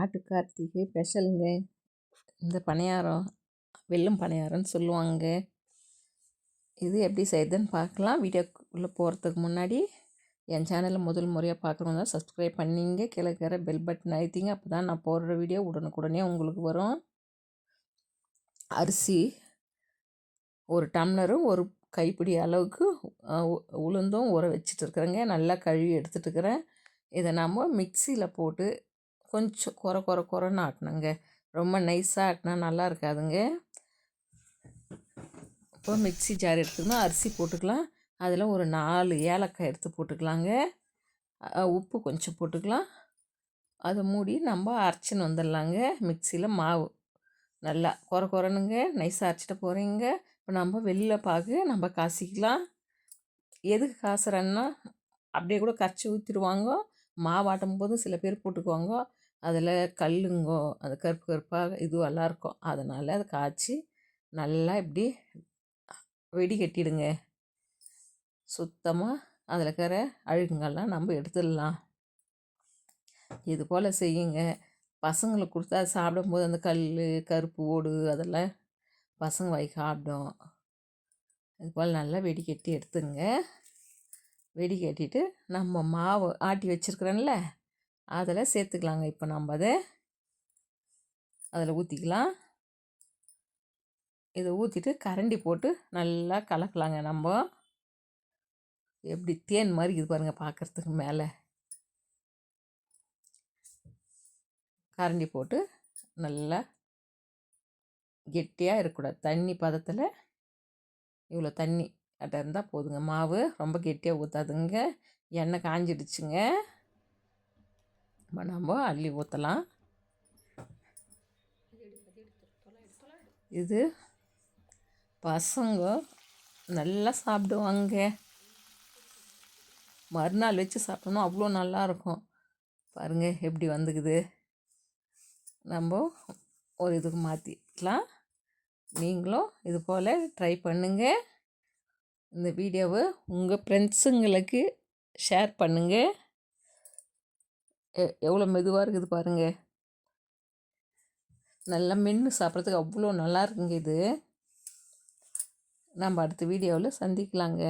ஆட்டு கார்த்திகை ஸ்பெஷலுங்க. இந்த பணியாரம் வெல்லம் பணியாரம்னு சொல்லுவாங்க. இது எப்படி செய்யுதுன்னு பார்க்கலாம். வீடியோக்குள்ளே போகிறதுக்கு முன்னாடி என் சேனலை முதல் முறையாக பார்க்குறவங்க சப்ஸ்கிரைப் பண்ணிங்க, கீழே இருக்கிற பெல் பட்டன் அழுத்திங்க. அப்போ தான் நான் போடுற வீடியோ உடனுக்குடனே உங்களுக்கு வரும். அரிசி ஒரு டம்ளரும் ஒரு கைப்பிடி அளவுக்கு உளுந்தும் ஊற வச்சுட்டு இருக்கிறேங்க. நல்லா கழுவி எடுத்துகிட்டு இருக்கிறேன். இதை நம்ம மிக்சியில் போட்டு கொஞ்சம் குறைன்னு ஆட்டினங்க. ரொம்ப நைஸாக ஆட்டினா நல்லா இருக்காதுங்க. இப்போ மிக்சி ஜார் எடுத்துக்கணும். அரிசி போட்டுக்கலாம். அதில் ஒரு 4 ஏலக்காய் எடுத்து போட்டுக்கலாங்க. உப்பு கொஞ்சம் போட்டுக்கலாம். அதை மூடி நம்ம அரைச்சின்னு வந்துடலாங்க. மிக்சியில் மாவு நல்லா குறைனுங்க நைஸாக அரைச்சிட்டு போகிறீங்க. இப்போ நம்ம வெள்ளை பாகு நம்ம காய்ச்சிக்கலாம். எதுக்கு காசுறேன்னா அப்படியே கூட கரைச்சி ஊற்றிடுவாங்க. மாவாட்டும் போது சில பேர் போட்டுக்குவாங்க. அதில் கல்லுங்கோ அது கருப்பு கருப்பாக இதுவெல்லாம் இருக்கும். அதனால் அதை காய்ச்சி நல்லா இப்படி வெடிகட்டிடுங்க. சுத்தமாக அதில் இருக்கிற அழுகுங்கள்லாம் நம்ம எடுத்துடலாம். இது போல் செய்யுங்க. பசங்களுக்கு கொடுத்தா சாப்பிடும்போது அந்த கல் கருப்பு ஓடு அதெல்லாம் பசங்க வாய் சாப்பிடும். இது போல் நல்லா வெடிகட்டி எடுத்துங்க. வெடிகட்டிட்டு நம்ம மாவு ஆட்டி வச்சுருக்குறோம்ல அதில் சேர்த்துக்கலாங்க. இப்போ நம்ம அதில் ஊற்றிக்கலாம். இதை ஊற்றிட்டு கரண்டி போட்டு நல்லா கலக்கலாங்க. நம்ம எப்படி தேன் மாதிரி இது பாருங்கள் பார்க்குறதுக்கு. மேலே கரண்டி போட்டு நல்லா கெட்டியாக இருக்கக்கூடாது. தண்ணி பதத்தில் இவ்வளோ தண்ணி அட்ட இருந்தால் போதுங்க. மாவு ரொம்ப கெட்டியாக ஊற்றாதுங்க. எண்ணெய் காஞ்சிடுச்சுங்க. நம்ம அள்ளி ஊற்றலாம். இது பசங்க நல்லா சாப்பிடுவாங்க. மறுநாள் வச்சு சாப்பிட்டோம்னா அவ்வளோ நல்லாயிருக்கும். பாருங்கள் எப்படி வந்துக்குது. நம்ம ஒரு இதுக்கு மாற்றிக்கலாம். நீங்களும் இது போல் ட்ரை பண்ணுங்கள். இந்த வீடியோவை உங்கள் ஃப்ரெண்ட்ஸுங்களுக்கு ஷேர் பண்ணுங்கள். எவ்வளோ மெதுவாக இருக்குது பாருங்கள். நல்லா மென்று சாப்பிட்றதுக்கு அவ்வளோ நல்லா இருக்குங்க. இது நம்ம அடுத்த வீடியோவில் சந்திக்கலாங்க.